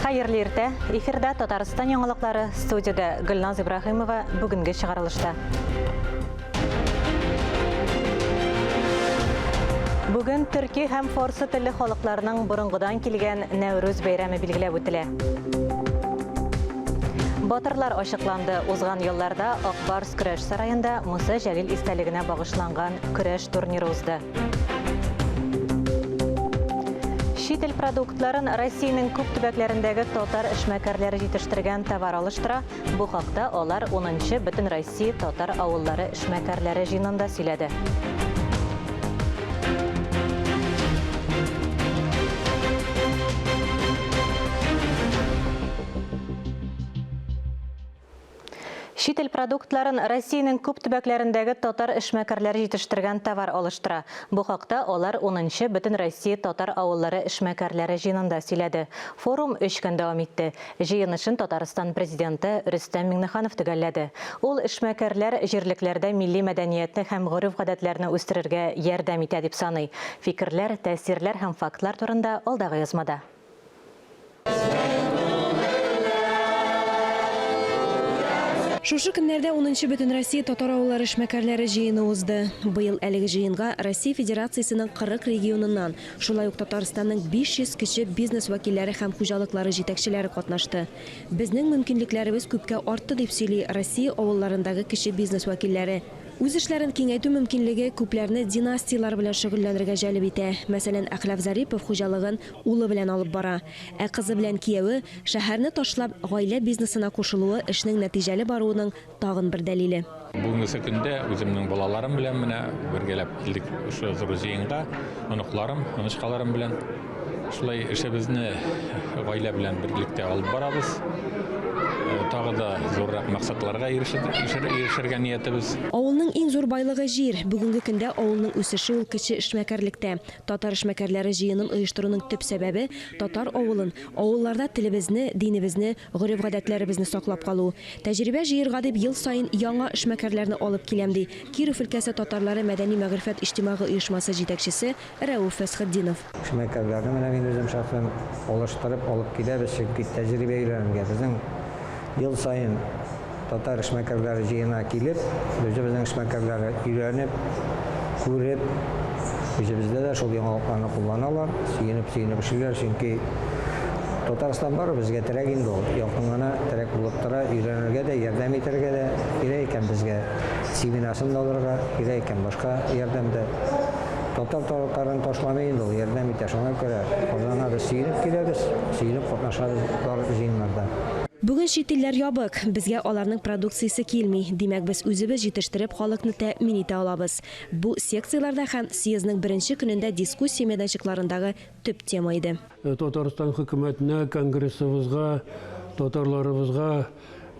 Хайырлы иртә. Эфирда Татарстан яңалыклары, студияда Гөлназ Ибрахимова бүгенге чыгарылышта. Бүген Төрки һәм Форсы телле халыкларының борынгыдан килгән Нәүрүз бәйрәме билгеләп үтелә. Батырлар ачыкланды. Узган елларда Акбарс көрәш сараенда Муса Җәлил истәлегенә багышланган көрәш турниры узды. Чит ил продуктларын Россиянең күп төбәкләрендәге татар эшмәкәрләре җитештергән товар алыштыра. Бу хакта алар 10-нчы Бөтен Россия татар авыллары эшмәкәрләре җыенында сөйләде. Чит ил продуктларын Россиянең күп төбәкләрендәге татар эшмәкәрләре җитештергән товар алыштыра. Бу хакта алар 10-нчы Бөтен Россия татар авыллары эшмәкәрләре җыенында сөйләде. Форум 3 көн дәвам итте. Җыенышын Татарстан президенты Рөстәм Миңнеханов төгәлләде. Ул эшмәкәрләр җирлекләрдә милли мәдәниятне һәм гореф-гадәтләрне үстерергә ярдәм итә дип саный. Фикерләр, тәэсирләр һәм фактлар турында алдагы язмада. Шушы көннәрдә 10-нчы Бөтен Россия татар авыллары эшмәкәрләре җыены узды. Быел әлеге җыенга Россия Федерациясының 40 регионыннан, шулай ук Татарстанның 500 кеше бизнес вәкилләре һәм хуҗалыклары җитәкчеләре катнашты. Безнең мөмкинлекләребез күпкә артты дип сөйли Россия авылларындагы кеше бизнес вәкилләре. Үз эшләрен киңәйтү мөмкинлеге күпләрне династиялар белән шөгыльләнергә җәлеп итә. Мәсәлән, Әхләф Зарипов хуҗалыгын улы белән алып бара. Ә кызы белән кияве шәһәрне ташлап гаилә бизнесына кушылуы эшнең нәтиҗәле баруының тагын бер дәлиле. Бүгенге көндә үземнең балаларым белән менә бергәләп килдек ошо зур җыенга, оныкларым, онышкаларым белән. Шулай эшебезне гаилә белән берлектә алып барабыз. Тагы да зуррак максатларга ирешергә ниятебез. Авылның иң зур байлыгы җир. Бүгенге көндә авылның үсеше ул кече эшмәкәрлектә. Татар эшмәкәрләре җыенын оештыруның төп сәбәбе татар авылын, авылларда телебезне, динебезне, гореф-гадәтләребезне саклап калу. Тәҗрибә җыярга дип ел саен яңа эшмәкәрләрне алып киләм ди Киров өлкәсе татарлары мәдәни мәгърифәт иҗтимагый оешмасы җитәкчесе Рәүф Фәсхетдинов. Эшмәкәрләрне менә мин үзем шәхсән алыштырып алып киләбез, чөнки тәҗрибә өйрәнергә безнең ел сайын татар эшмәкәрләре җыена килеп, безнең эшмәкәрләре өйрәнеп, күреп, бездә дә шул яңалыкларны кулланалар, сөенеп эшләр, чөнки Татарстан бар безгә терәк инде ул. Якын гына терәк булып тора, өйрәнергә дә, ярдәм итәргә дә кирәк икән безгә. Семинасын да алырга кирәк икән, башка ярдәмдә. Татар тарафтарын ташламый инде ул, ярдәм итә. Шуңа күрә Казанга да сөенеп киләбез, сөенеп катнашабыз бар җыеннарда. Бүген чит илләр ябык, безгә аларның продукциясе килми. Димәк, без үзебез җитештереп халыкны тәэмин итә алабыз. Бу секцияларда һәм съездның беренче көнендә дискуссия мәйданчыкларындагы төп тема иде. Татарстан хөкүмәтенә, конгрессыбызга, татарларыбызга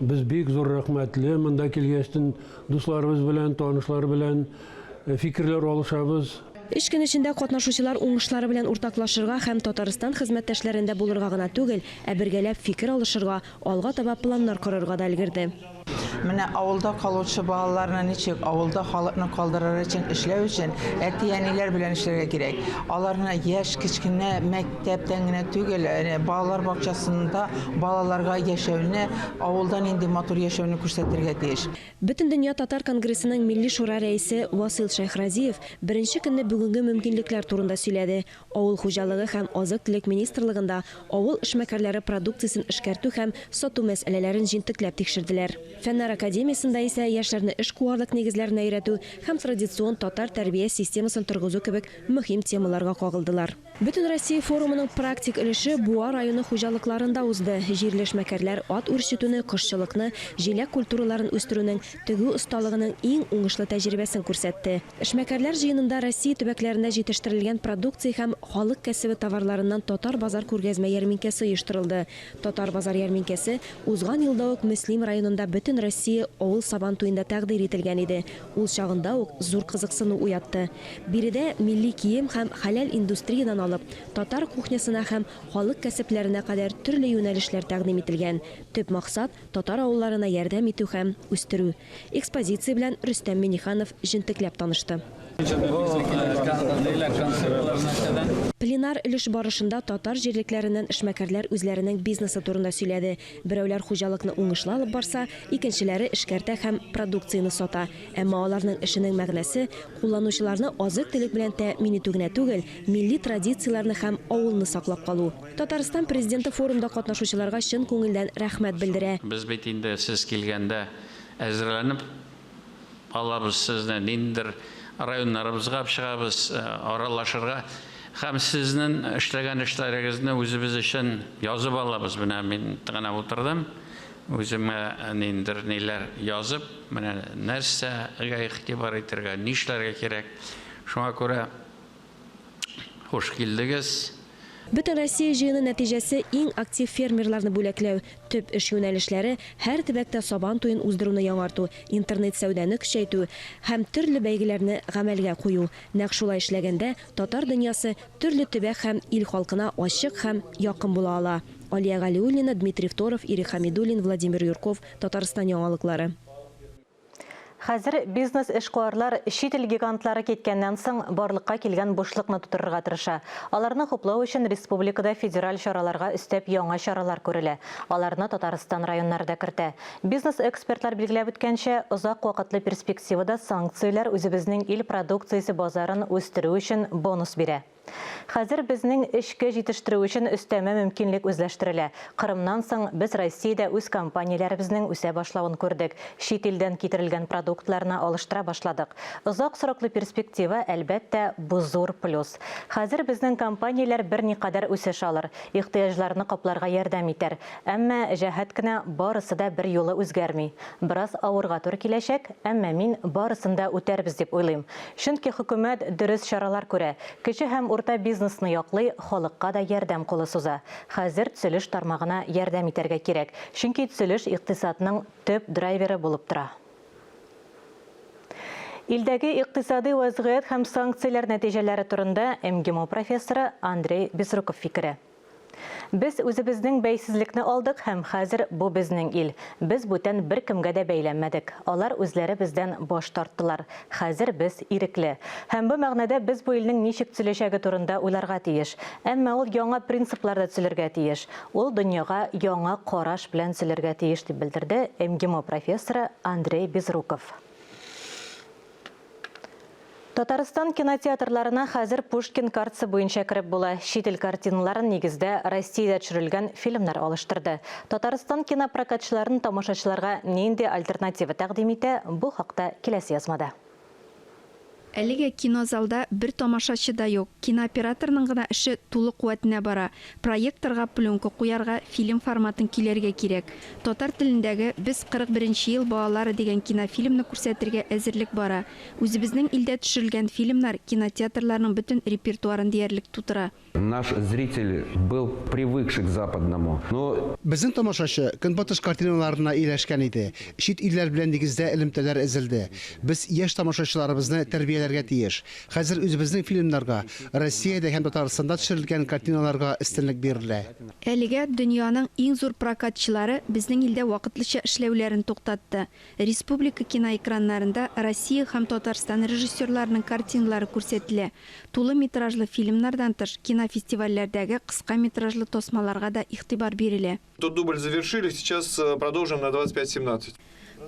без бик зур рәхмәтле. Монда килгәчтен дусларыбыз белән, танышлар белән фикерләр алышабыз. Эш көн эчендә катнашучылар уңышлары белән уртаклашырга һәм Татарстан хезмәттәшләрендә булырга гына түгел, ә бергәләп фикер алышырга, алга таба планнар корырга да өлгерде. Менә авылда калучы балаларны ничек авылда халыкны калдырыр өчен эшләү өчен әти-әниләр белән эшләргә кирәк. Аларны яшь кичкенә мәктәптән генә түгел, балалар бакчасында балаларга яшәүне, авылдан инде матур яшәүне күрсәтергә тиеш. Бөтен дөнья татар конгрессының милли шура рәисе Васил Шайхразиев беренче көнне бүгенге мөмкинлекләр турында сөйләде. Авыл хуҗалыгы һәм азык-төлек министрлыгында авыл эшмәкәрләре продукциясын эшкәртү һәм сату мәсьәләләрен җинтекләп тикшерделәр. Фәннәр академиясында исә яшьләрне эш куарлык нигезләренә өйрәтү һәм традицион татар тәрбия системасын торгызу кебек мөһим темаларга кагылдылар. Бөтен Россия форумының практик өлеше Буа районы хуҗалыкларында узды. Җирле эшмәкәрләр ат үрчетүне, кошчылыкны, җиләк культураларын үстерүнең тегү осталыгының иң уңышлы тәҗрибәсен күрсәтте. Эшмәкәрләр җыенында Россия төбәкләрендә җитештерелгән продукция һәм халык кәсебе товарларыннан татар базар күргәзмә ярминкәсе оештырылды. Татар базар ярминкәсе узган елда ук Мөслим районында Бөтен Россия авыл сабан туенда тәкъдир ителгән иде. Ул чагында ук зур кызыксыну уятты. Биредә милли кием һәм хәләл индустриядан алып, татар кухнясына һәм халык кәсепләренә кадәр төрле юнәлешләр тәкъдим ителгән. Төп максат татар авылларына ярдәм итү һәм үстерү. Экспозиция белән Рөстәм Миңнеханов җентекләп танышты. Пленар өлеш барышында татар җирлекләреннән эшмәкәрләр үзләренең бизнесы турында сөйләде. Берәүләр хуҗалыкны уңышлы алып барса, икенчеләре эшкәртә һәм продукцияны сата. Әмма аларның эшенең мәгънәсе кулланучыларны азык-төлек белән тәэмин итү генә түгел, милли традицияләрне һәм авылны саклап калу. Татарстан президенты форумда катнашучыларга чын күңелдән рәхмәт белдерә. Без бит инде сез килгәндә әзерләнеп алабыз сезне ниндер районнарыбызга чыгабыз, аралашырга. Һәм сезнең эшләгән эшләрегезне үзебез өчен язып алабыз. Менә мин гына утырдым. Үземә ниндер ниләр язып, менә нәрсәгә игътибар итәргә, нишләргә кирәк. Шуңа күрә хуш килдегез. Бөтен Россия җыены нәтиҗәсе иң актив фермерларны бүләкләү. Төп эш юнәлешләре һәр төбәктә сабан туен уздыруны яңарту, интернет сәүдәне көчәйтү һәм төрле бәйгеләрне гамәлгә кую. Нәкъ шулай эшләгәндә татар дөньясы төрле төбәк һәм ил халкына ачык һәм якын була ала. Алия Галиуллина, Дмитрий Второв, Ирик Хамидуллин, Владимир Юрков, Татарстан яңалыклары. Хәзер бизнес эшкуарлар чит ил гигантлары кеткәннән соң барлыкка килгән бушлыкны тутырырга тырыша. Аларны хуплау өчен республикада федераль чараларга өстәп яңа чаралар күрелә. Аларны Татарстан районнарында кертә. Бизнес экспертлар билгеләп үткәнчә, озак вакытлы перспективада санкцияләр үзебезнең ил продукциясе базарын үстерү өчен бонус бирә. Хәзер безнең эшкә җитештерү өчен өстәмә мөмкинлек үзләштерелә. Кырымнан соң без Россиядә үз компанияләребезнең үсә башлавын күрдек. Чит илдән китерелгән продуктларны алыштыра башладык. Озак сроклы перспектива әлбәттә бу зур плюс. Хәзер безнең компанияләр берникадәр үсеш алыр, ихтыяҗларны капларга ярдәм итәр. Әмма җәһәт кенә барысы да бер юлы үзгәрми. Бераз авырга туры киләчәк, әмма мин барысын да үтәрбез дип уйлыйм. Чөнки хөкүмәт дөрес чаралар күрә. Кече һәм урта бизнесны яклый, халыкка да ярдәм кулы суза. Хәзер төзелеш тармагына ярдәм итәргә кирәк, чөнки төзелеш икътисадның төп драйверы булып тора. Илдәге икътисади вазгыять һәм санкцияләр нәтиҗәләре турында МГИМО профессоры Андрей Безруков фикере. Без үзебезнең бәйсезлекне алдык һәм хәзер бу безнең ил. Без бүтән бер кемгә дә бәйләнмәдек. Алар үзләре бездән баш тарттылар. Хәзер без ирекле. Һәм бу мәгънәдә без бу илнең ничек төзеләчәге турында уйларга тиеш. Әмма ул яңа принципларда төзелергә тиеш. Ул дөньяга яңа караш белән төзелергә тиеш дип белдерде МГИМО профессоры Андрей Безруков. Татарстан кинотеатрларына хәзер Пушкин картасы буенча кирип була. Чит ил картиналарын нигездә Россиядә төшерелгән фильмнар алыштырды. Татарстан кинопрокатчыларын тамашачыларга нинди альтернатива тәкъдим итә? Бу хакта киләсе язмада. Әлегә кинозалда бер тамашачы да юк. Кинооператорның гына эше тулы куәтенә бара. Проекторга пленка куярга, фильм форматын килергә кирәк. Татар телендәге без 41 ел балалары дигән кинофильмны күрсәтергә әзерлек бара. Үзебезнең илдә төшерелгән фильмнар кинотеатрларның бөтен репертуарын диярлек тутыра. Наш зритель был привыкший к западному, но безнең тамашачы көнбатыш картиналарына ияләшкән иде. Чит илләр белән нигездә элемтәләр эзелде. Без яшь тамашачыларыбызны тәрбияләргә тиеш. Хәзер үзебезнең фильмнарга, Россиядә һәм Татарстанда төшерелгән картиналарга өстенлек бирелә. Әлегә дөньяның иң зур прокатчылары безнең илдә вакытлыча эшләүләрен туктатты. Республика киноэкраннарында Россия һәм Татарстан режиссерларының картиналары күрсәтелә. Тулы метражлы фильмнардан тыш кинофестивальләрдәге кыска метражлы тосмаларга да игътибар бирелә. Тот дубль завершили, сейчас продолжим на 25-17.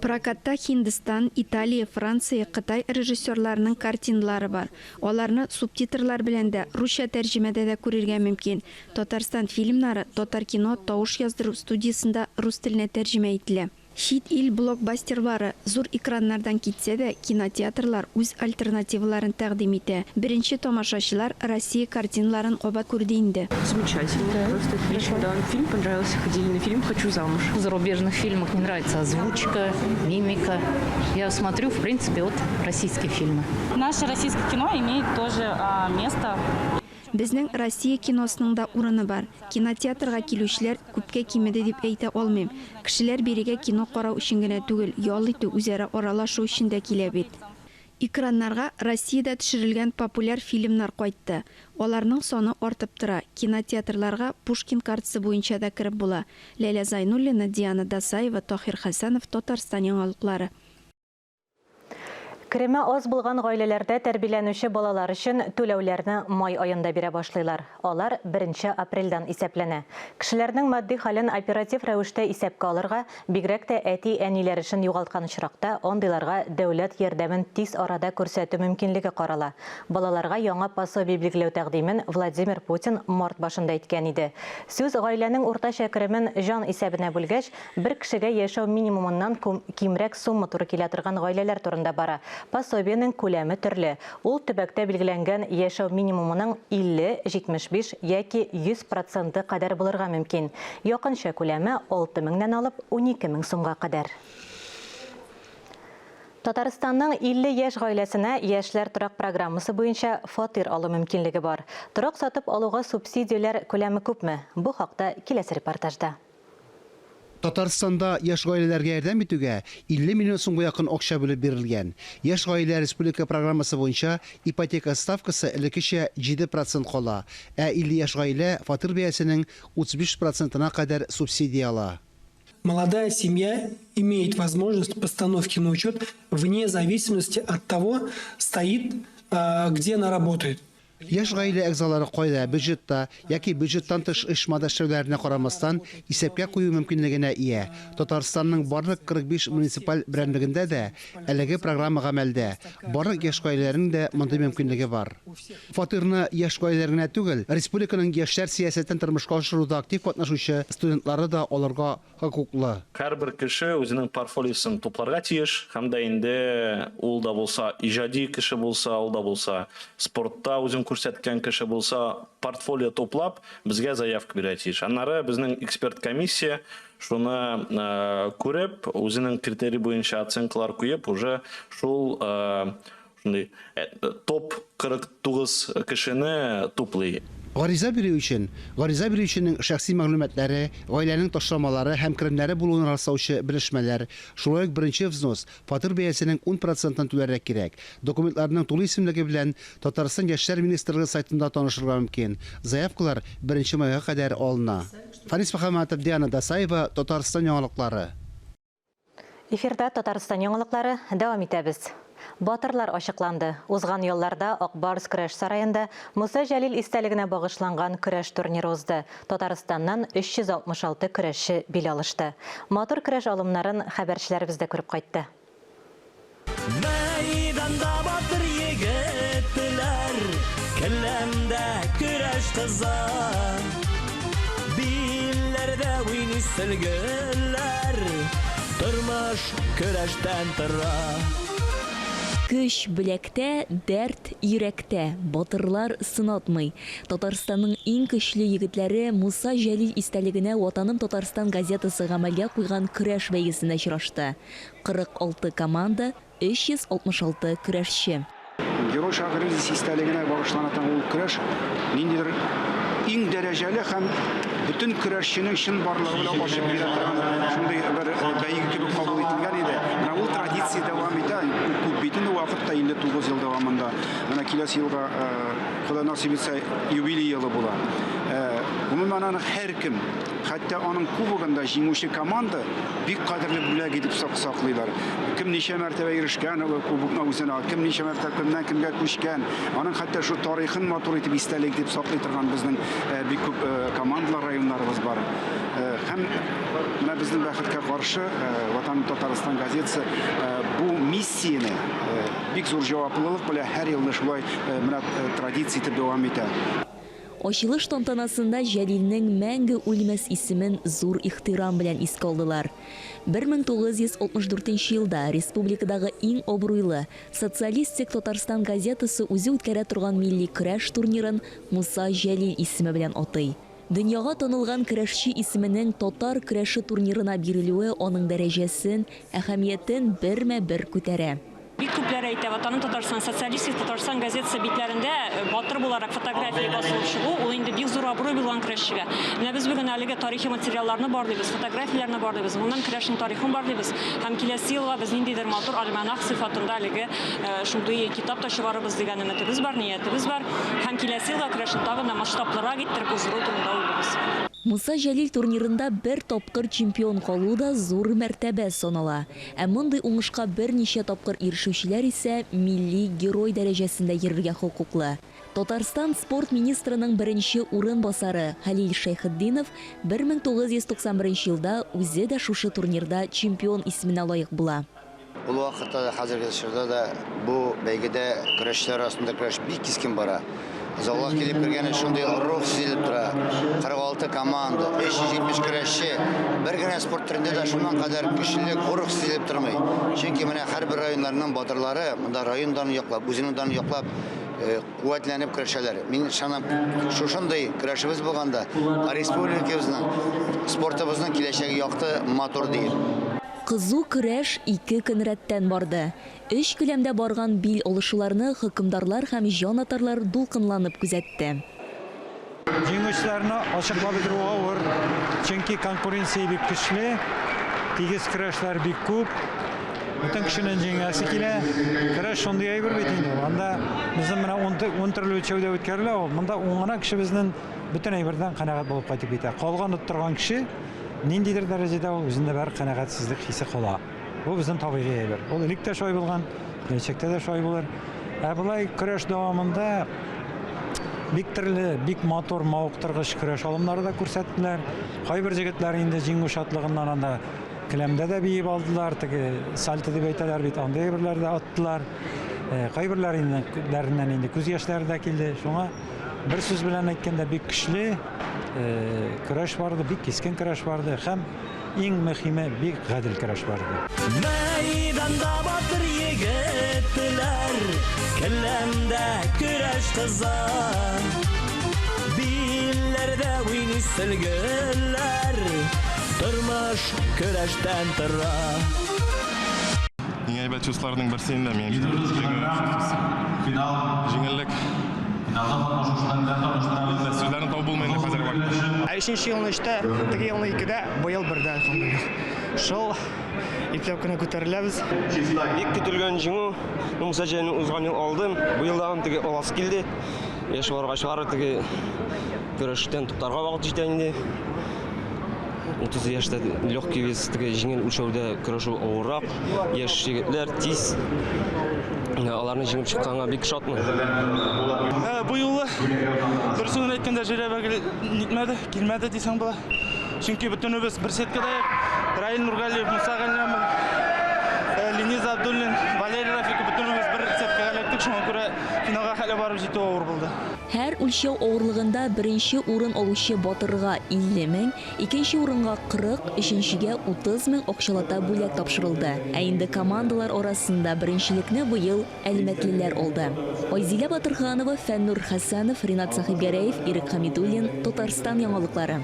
Прокатта Хиндстан, Италия, Франция, Кытай режиссерларының картиналары бар. Аларны субтитрлар белән дә, русча тәрҗемәдә дә күрергә мөмкин. Татарстан фильмнары Татар кино тавыш яздыру студиясында рус теленә тәрҗемә ителә. Чит ил блокбастерлары зур экраннардан китсә дә, кинотеатрлар үз альтернативаларын тәкъдим итә. Беренче тамашачылар Россия картиналарын кабат күрде инде. Замечательно, просто отлично. Да, фильм понравился, ходили на фильм «Хочу замуж». В зарубежных фильмах мне нравится озвучка, мимика. Я смотрю, в принципе, вот российские фильмы. Наше российское кино имеет тоже место. Безнең Россия киносының да урыны бар. Кинотеатрга килүчеләр күпкә кимеде дип әйтә алмыйм. Кешеләр бирегә кино карау өчен генә түгел, ял итү, үзара аралашу өчен дә килә бит. Экраннарга Россиядә төшерелгән популяр фильмнар кайтты. Аларның саны артып тора. Кинотеатрларга Пушкин картасы буенча да кирип була. Ләйлә Зайнуллина, Диана Дасаева, Тахир Хәсәнов, Татарстан яңалыклары. Кереме аз булган гаиләләрдә тәрбияләнүче балалар өчен түләүләрне май аенда бирә башлыйлар. Алар 1 апрельдән исәпләнә. Кешеләрнең матди хәлен оператив рәвештә исәпкә алырга, бигрәк тә әти-әниләр өчен югалткан очракта андыйларга дәүләт ярдәмен тиз арада күрсәтү мөмкинлеге карала. Балаларга яңа пособие билгеләү тәкъдимен Владимир Путин март башында әйткән иде. Сүз гаиләнең уртача керемен жан исәбенә бүлгәч, бер кешегә яшәү минимумыннан кимрәк сумма туры килә торган гаиләләр турында бара. Пособиянең күләме төрле. Ул төбәктә билгеләнгән яшәү минимумының 50, 75 яки 100% кадәр булырга мөмкин. Якынча күләме 6 меңнән алып 12 мең сумга кадәр. Татарстанның 50 яшь гаиләсенә яшьләр торак программасы буенча фатир алу мөмкинлеге бар. Торак сатып алуга субсидияләр күләме күпме? Бу хакта киләсе репортажда. Татарстанда яшь гаиләләргә ярдәм итүгә 50 миллион сумга якын акча бүлеп бирелгән. Яшь гаилә республика программасы буенча ипотека ставкасы элеккечә 7% кала, 50 яшь гаилә фатир бәясенең 35%-на кадәр субсидия ала. Молодая семья имеет возможность постановки на учет вне зависимости от того, где она работает. Яшь гаилә әгъзалары кайда, бюджетта яки бюджеттан тыш оешмада эшләүләренә карамастан исәпкә кую мөмкинлегенә ия. Татарстанның барлык 45 муниципаль берәмлегендә дә әлеге программа гамәлдә. Барлык яшь гаиләләрнең дә мондый мөмкинлеге бар. Фатирны яшь гаиләләргә түгел, республиканың яшьләр сиясәтен тормышка ашыруда актив катнашучы студентлары да аларга хокуклы. Һәрбер кеше үзенең портфолиосын тупларга тиеш, һәм дә инде ул да булса иҗади кеше булса, ул да булса спортта үзен күрсәткән кеше булса, портфолио туплап, безгә заявка бирә тиеш. Аннары безнең эксперт комиссия шуны күреп, үзенең критерий буенча оценкалар куеп, уже шул топ 49 кешене туплый. Гариза бирүченең шәхси мәгълүматлары, гаиләнең ташламалары һәм керемнәре булуын раслаучы белешмәләр, шулай ук беренче взнос фатир бәясенең 10%-ын түләргә кирәк. Документларның тулы исемлеге белән Татарстан Яшьләр министрлыгы сайтында танышырга мөмкин. Заявкалар 1 майга кадәр алына. Фарис Мөхәммәтов, Диана Дасаева, Татарстан яңалыклары. Эфирда Татарстан яңалыклары дәвам итәбез. Батырлар ачыкланды. Узган елларда Акбарс көрәш сараенда Муса Җәлил истәлегенә багышланган көрәш турниры узды. Татарстаннан 366 көрәшче бил алышты. Матур көрәш алымнарын хәбәрчеләребез дә күреп кайтты. Мәйданда батыр егетләр, келәмдә көрәш кызар. Билләрдә уйный сөлгеләр, тормыш көрәштән тора. Көч беләктә, дәрт йөрәктә, батырлар сынатмый. Татарстанның иң көчле егетләре Муса Җәлил истәлегенә Ватаным Татарстан газетасы гамәлгә куйган көрәш бәйгесенә чирашты. 46 команда, 366 көрәшче. Герой Шагырыз истәлегенә багышланган ул көрәш ниндидер иң дәрәҗәле һәм бүтән көрәшченең чын барлыгы белән ачып бирә торган шундый бер бәйге кебек кабул ителгән иде. Менә ул традиция дәвам итә. Бүтән вакытта 59 ел дәвамында. Менә киләсе елга Ходай насыйп итсә юбилей елы була. Гомумән аны һәркем, хәтта аның кубогында җиңүче команда бик кадерле бүләк итеп саклыйлар. Кем ничә мәртәбә ирешкән кубокны үзенә, кем ничә мәртәбә кемнән кемгә күчкән, аның хәтта шу тарихын матур итеп истәлек дип саклый торган безнең бик күп командалар, районнарыбыз бар. Һәм менә безнең бәхеткә каршы Ватан Татарстан газетасы бу миссияне бик зур җаваплылык белән һәр елны шулай менә традиция итеп дәвам итә. Ачылыш тантанасында Җәлилнең мәңге үлмәс исемен зур ихтирам белән искә алдылар. 1964 елда республикадагы иң абруйлы социалистик Татарстан газетасы үзе үткәрә торган милли көрәш турнирын Муса Җәлил исеме белән атый. Дөньяга танылган көрәшче исеменең татар көрәше турнирына бирелүе аның дәрәҗәсен, әһәмиятен бермә-бер күтәрә. Бик күпләр әйтә, Ватаным Татарстан, социалистик Татарстан газетасы битләрендә батыр буларак фотография басылып чыгу, ул инде бик зур абруй булган көрәшчегә. Менә без бүген әлеге тарихи материалларны барлыйбыз, фотографияләрне барлыйбыз, моннан көрәшнең тарихын барлыйбыз. Һәм киләсе елга без ниндидер матур альманах сыйфатында әлеге шундый китап та чыгарыбыз дигән өметебез бар, ниятебез бар. Һәм киләсе елга көрәшне тагын да масштаблырак иттереп уздыру турында уйлыйбыз. Муса Жәлил турнирында бер тапкыр чемпион калу да зур мәртәбә санала. Ә мондый уңышка берничә тапкыр ирешүчеләр исә милли герой дәрәҗәсендә йөрергә хокуклы. Татарстан спорт министрының беренче урынбасары Халил Шайхетдинов 1991 елда үзе дә шушы турнирда чемпион исеменә лаек була. Ул вакытта да хәзерге чорда да бу бәйгедә көрәшләр арасында көрәш бик кискен бара. Залга килеп кергән шундый рух сизелеп тора. 46 команда, 570 көрәшче, бер генә спорт төрендә дә шуннан кадәр көчлек рух сизелеп тормый. Чөнки менә һәрбер районнарның батырлары монда райондан яклап, үзенең дан яклап куәтләнеп көрәшәләр. Мин шуннан шушындый көрәшебез булганда, республикабызның спортыбызның киләчәге якты матур дип. Кызу көрәш 2 көн рәттән барды. 3 күләмдә барган бил алышуларны хөкемдарлар һәм җанатарлар дулкынланып күзәтте. Җиңүчеләрне ачыклап бетерүгә авыр, чөнки конкуренция бик көчле, тигез көрәшләр бик күп. Бүтән кешенең җиңәсе килә. Көрәш шундый әйбер бит инде. Анда безнең менә 10 төрле өлчәүдә үткәрелә. Монда уңгана кешебезнең бүтән әйбердән канәгать булып кайтып китә. Калган торган кеше ниндидер дәрәҗәдә ул үзендә бер канәгатьсезлек хисе кала. Бу безнең табигый әйбер. Ул электә шулай булган, киләчәктә дә шулай булыр. Ә булай көрәш дәвамында бик төрле, бик матур мавыктыргыч көрәш алымнары да күрсәттеләр. Кайбер җегетләр инде җиңү шатлыгыннан анда келәмдә дә биеп алдылар, теге сальто дип әйтәләр бит, анда әйберләр дә аттылар. Кайберләреннән инде күз яшьләре дә килде. Шуңа бер сүз белән әйткәндә бик көчле көрәш барды, бик кискен көрәш барды һәм иң мөһиме бик гадел көрәш барды. Мәйданда батыр егетләр, келәмдә көрәш кызар. Билләрдә уйный сөлгеләр, тормыш көрәштән тора. Иң әйбәт чувсларның берсе инде мен җиңеллек. Сүзләрне табып булмый инде хәзерге вакытта. 5нче елны 3-тә, теге елны 2-дә, бу ел 1-дә алхамдулилlah. Шул ипләп кенә күтәреләбез. Бик көтелгән җиңү. Муса Жәлилне узган ел алдым. Бу елда теге аласы килде. Яшь барга чыгар теге көрәштән туктарга вакыт җитә инде. 30 яшьтә легкий вес теге җиңел үлчәүдә көрәшү авыррак. Яшь егетләр тиз аларны җиңеп чыкканга бик шатмын. Бу юлы дөресен әйткәндә җәрәбә нитмәде, килмәде дисәң була. Чөнки бөтенебез бер сеткада Раил Нургалиев, Муса Галлямов, Лениз Абдуллин, Валерий Рафиков бөтенебез бер сеткага эләктек, шуңа күрә финалга хәле барып җитү авыр булды. Һәр үлчәү авырлыгында беренче урын алучы батырга 50 мең, икенче урынга 40, өченчегә 30 мең акчалата бүләк тапшырылды. Ә инде командалар арасында беренчелекне бу ел әлмәтлеләр алды. Айзилә Батырханова, Фәннур Хәсәнов, Ринат Сахибгәрәев, Ирек Хамидуллин, Татарстан яңалыклары.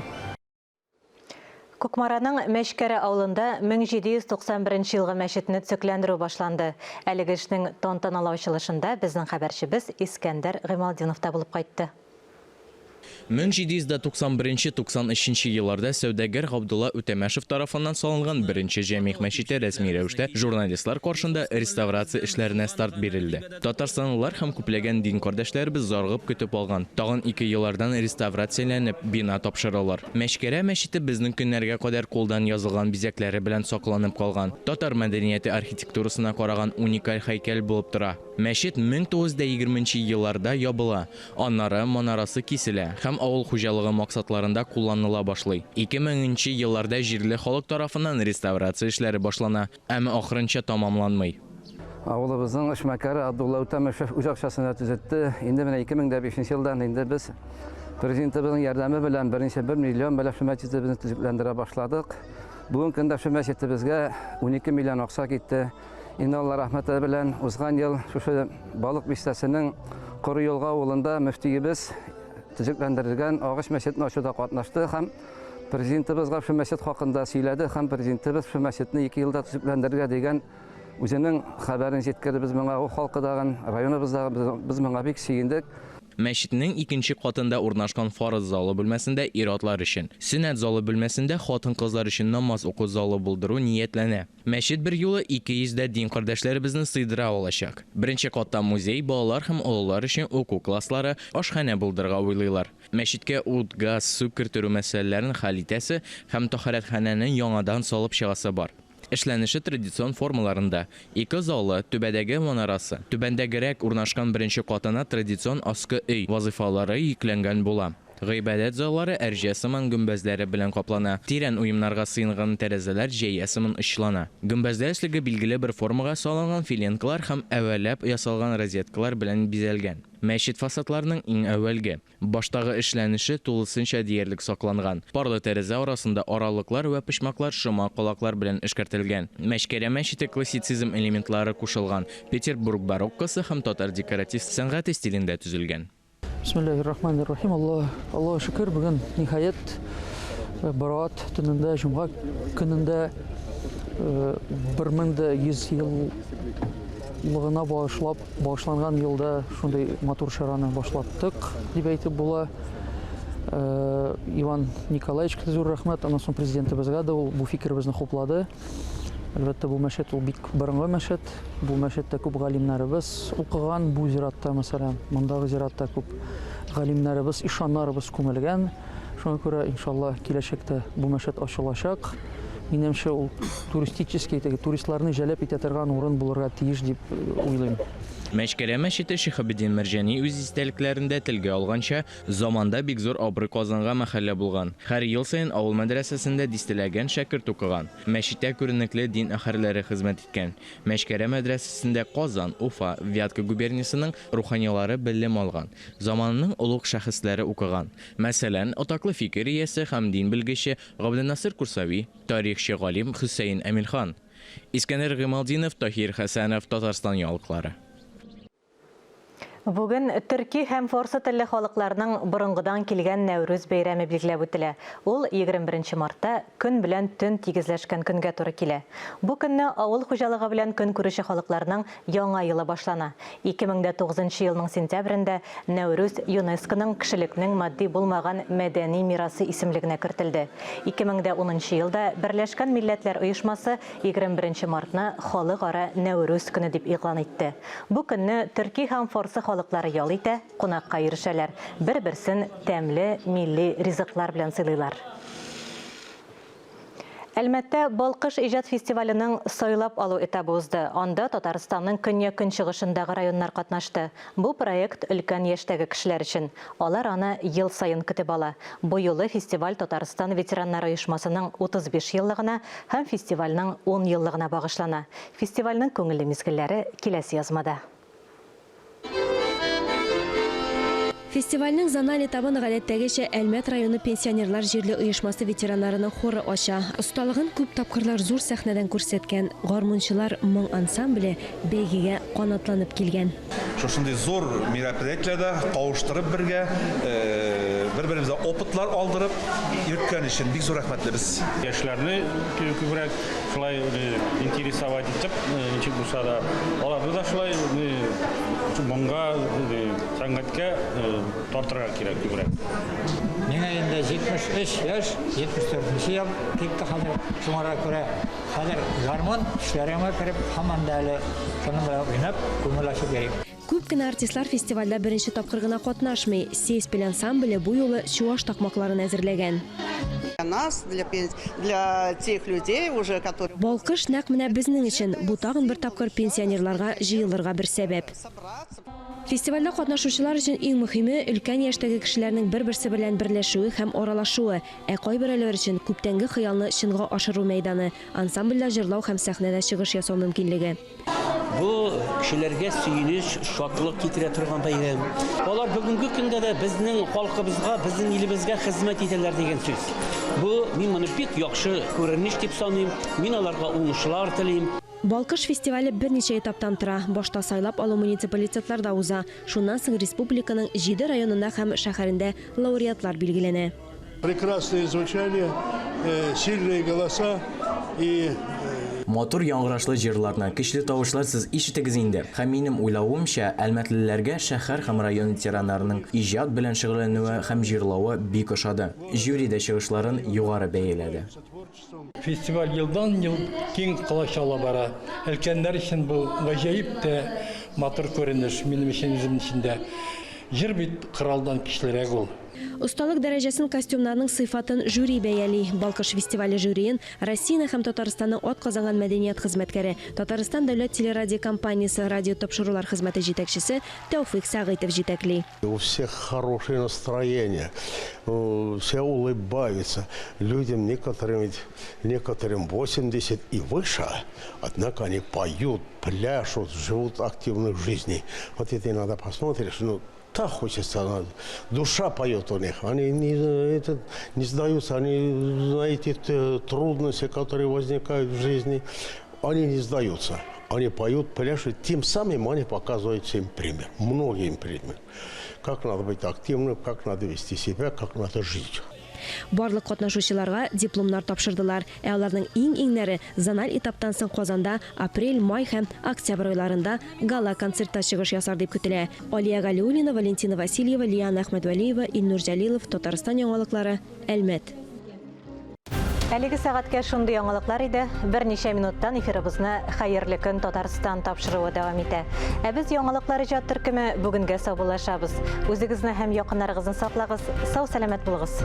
Кукмараның Мәшкәре авылында 1791 елгы мәчетне төзекләндерү башланды. Әлеге эшнең тантаналы ачылышында безнең хәбәрчебез Искәндәр Гыймалдинов та булып кайтты. 1791-93 елларда сәүдәгәр Габдулла Үтәмәшев тарафыннан салынган беренче җәмигъ мәчете рәсми рәвештә журналистлар каршында реставрация эшләренә старт бирелде. Татарстанлылар һәм күпләгән дин кардәшләребез заргып көтеп алган. Тагын 2 еллардан реставрацияләнеп бина тапшырылар. Мәшкәрә мәчете безнең көннәргә кадәр кулдан язылган бизәкләре белән сакланып калган. Татар мәдәнияте архитектурасына караган уникаль һәйкәл булып тора. Мәчет 1920 елларда ябыла. Аннары манарасы киселә һәм авыл хуҗалыгы максатларында кулланыла башлый. 2000 елларда җирле халык тарафыннан реставрация эшләре башлана, әмма ахырынча тамамланмый. Авылыбызның эшмәкәре Абдулла Үтәмәшев үз акчасына төзетте. Инде менә 2005 елдан инде без президентыбызның ярдәме белән 1 миллион бәләш мәчетебезне төзекләндерә башладык. Бүген көндә шу мәчетебезгә 12 миллион акча китте. Инде Алла рәхмәте белән узган ел шушы балык бистәсенең Коры елга авылында мөфтиебез төзекләндерелгән агач мәчетне ачуда катнашты һәм президентыбызга шу мәчет хакында сөйләде һәм президентыбыз шу мәчетне 2 елда төзекләндерергә дигән үзенең хәбәрен җиткерде. Без моңа халкыдагы районыбызда без моңа бик сөендек. Мәчетнең икенче катында урнашкан фарыз залы бүлмәсендә ир-атлар өчен, сөннәт залы бүлмәсендә хатын-кызлар өчен намаз уку залы булдыру ниятләнә. Мәчет бер юлы 200 дин кардәшләребезне сыйдыра алачак. Беренче катта музей, балалар һәм олылар өчен уку класслары, ашханә булдырырга уйлыйлар. Мәчеткә ут, газ, су кертү мәсьәләләрен хәл итәсе һәм тахаратханәне яңадан салып чыгасы бар. Эшләнеше традицион формаларында. 2 залы, түбәдәге манарасы. Түбәндәгерәк урнашкан беренче катына традицион аскы өй вазифалары йөкләнгән була. Гыйбадәт заллары әрҗә сыман гөмбәзләре белән каплана. Тирән уемнарга сыйынган тәрәзәләр җәя сыман очлана. Гөмбәздә эслеге билгеле бер формага салынган филенкалар һәм әвәләп ясалган розеткалар белән бизәлгән. Мәчет фасадларының иң әвәлге, баштагы эшләнеше тулысынча диярлек сакланган. Парлы тәрәзә арасында аралыклар вә почмаклар шома калаклар белән эшкәртелгән. Мәчкәрә мәчете классицизм элементлары кушылган. Петербург бароккосы һәм татар декоратив сәнгате стилендә төзелгән. Бисмиллахир-рахманир-рахим. Аллаһ шөкер, бүген ниһаят Барат төнендә җомга көнендә 1100 еллыгына багышланган елда шундый матур чараны башлаттык дип әйтеп була. Иван Николаевичка зур рәхмәт, аннан соң президентыбызга да ул бу фикеребезне хуплады. Әлбәттә, бу мәчет ул бик борынгы мәчет. Бу мәчеттә күп галимнәребез укыган, бу зиратта, мәсәлән, мондагы зиратта күп галимнәребез, ишаннарыбыз күмелгән. Шуңа күрә, иншаллах, киләчәктә бу мәчет ачылачак. Минемчә, ул туристический, туристларны җәлеп итә торган урын булырга тиеш дип уйлыйм. Мәчкәрә мәчете Шиһабеддин Мәрҗани үз истәлекләрендә телгә алганча, заманда бик зур абруй казанган мәхәллә булган. Һәр ел сайын авыл мәдрәсәсендә дистәләгән шәкерт укыган. Мәчеттә күренекле дин әһәрләре хезмәт иткән. Мәчкәрә мәдрәсәсендә Казан, Уфа, Вятка губерниясының руханилары белем алган. Заманның улуг шәхесләре укыган. Мәсәлән, атаклы фикер иясе һәм дин белгече Габденасыр Курсави, тарихчы галим Хөсәен Әмилхан. Искәндәр Гыймалдинов, Таһир Хәсәнов, Татарстан ялыклары. Бүген Төрки һәм форсы телле халыкларның борынгыдан килгән Нәүрүз бәйрәме билгеләп үтелә. Ул 21 мартта көн белән төн тигезләшкән көнгә туры килә. Бу көнне авыл хуҗалыгы белән көн күрүче халыкларның яңа елы башлана. 2009 елның сентябрендә Нәүрүз ЮНЕСКОның кешелекнең матди булмаган мәдәни мирасы исемлегенә кертелде. 2010 елда Берләшкән Милләтләр оешмасы 21 мартны халыкара Нәүрүз көне дип игълан итте. Бу көнне Төрки һәм форсы халыклары ял итә, кунакка ирешәләр, бер-берсен тәмле милли ризыклар белән сыйлыйлар. Әлмәттә Балкыш иҗат фестиваленең сайлап алу этабы узды. Анда Татарстанның көньяк-көнчыгышындагы районнар катнашты. Бу проект өлкән яшьтәге кешеләр өчен. Алар аны ел сайын көтеп ала. Бу юлы фестиваль Татарстан ветераннар оешмасының 35 еллыгына һәм фестивальнең 10 еллыгына багышлана. Фестивальнең күңелле мизгелләре киләсе язмада. Фестивальнең зонал этабын гадәттәгечә Әлмәт районы пенсионерлар җирле оешмасы ветераннарының хоры ача. Осталыгын күп тапкырлар зур сәхнәдән күрсәткән гармунчылар моң ансамбле бәйгегә канатланып килгән. Шушындый зур мероприятиеләрдә кавыштырып бергә, бер-беребезгә опытлар алдырып йөрткән өчен бик зур рәхмәтлебез. Яшьләрне күбрәк шулай интересовать итеп, ничек булса да, аларны да шулай моңга, сәнгатькә тартырга кирәк күбрәк. Миңа инде 73 яшь, 74 ел тикте хәзер. Шуңа күрә хәзер гармон эшләренә кереп, һаман да әле шуның белән уйнап, күңел ачып йөрим. Күп кенә артистлар фестивальдә беренче тапкыр гына катнашмый. Сеспель ансамбле бу юлы чуаш такмакларын әзерләгән. Для тех людей, уже которые... Балкыш нәкъ менә безнең өчен бу тагын бер тапкыр пенсионерларга җыелырга бер сәбәп. Фестивальдә катнашучылар өчен иң мөһиме өлкән яшьтәге кешеләрнең бер-берсе белән берләшүе һәм аралашуы, ә кайберәүләр өчен күптәнге хыялны чынга ашыру мәйданы, ансамбльдә җырлау һәм сәхнәдә чыгыш ясау мөмкинлеге. Бу кешеләргә сөенеч, шатлык китерә торган бәйрәм. Алар бүгенге көндә дә безнең халкыбызга, безнең илебезгә хезмәт итәләр дигән сүз. Бу мин моны бик яхшы күренеш дип саныйм. Мин аларга уңышлар телим. Балкыш фестивале берничә этаптан тора. Башта сайлап алу муниципалитетларда уза. Шуннан соң республиканың 7 районында һәм шәһәрендә лауреатлар Мотор яңгырашлы җырларны, көчле тавышлар сез ишетегез инде. Һәм минем уйлавымча, әлмәтлеләргә шәһәр һәм район ветераннарының иҗат белән шөгыльләнүе һәм җырлавы бик ошады. Жюри дә чыгышларын югары бәяләде. Фестиваль елдан-ел киң кылыч ала бара. Өлкәннәр өчен бу гаҗәеп тә матур күренеш, минем өчен үзем өчен дә. Җыр бит коралдан көчлерәк ул. Осталык дәрәҗәсен костюмнарның сыйфатын жюри бәяли. Балкыш фестивале жюриен Россияны һәм Татарстанның атказанган мәдәният хезмәткәре, Татарстан дәүләт телерадиокомпаниясе радио тапшырулар хезмәте җитәкчесе Тәүфыйк Сагыйтов җитәкли. У всех хорошее настроение, все улыбаются. Людям некоторым 80 и выше, однако они поют, пляшут, живут активной жизнью. Вот это иногда посмотришь, так хочется, душа поет у них. Они не сдаются, они на эти трудности, которые возникают в жизни, они не сдаются. Они поют, пляшут, тем самым они показывают всем пример, многим пример. Как надо быть активным, как надо вести себя, как надо жить. Барлык катнашучыларга дипломнар тапшырдылар. Аларның иң-иңнәре зональ этаптан соң Казанда апрель, май һәм октябрь айларында гала концертта чыгыш ясар дип көтелә. Алия Галиуллина, Валентина Васильева, Лияна Әхмәтвәлиева, Илнур Җәлилов, Татарстан яңалыклары, Әлмәт. Әлеге сәгатькә шундый яңалыклар иде. Берничә минуттан эфирыбызны Хәерле көн Татарстан тапшыруы дәвам итә. Ә без яңалыклар иҗат төркеме бүгенгә саубуллашабыз. Үзегезне һәм якыннарыгызны саклагыз, сау-сәламәт булыгыз.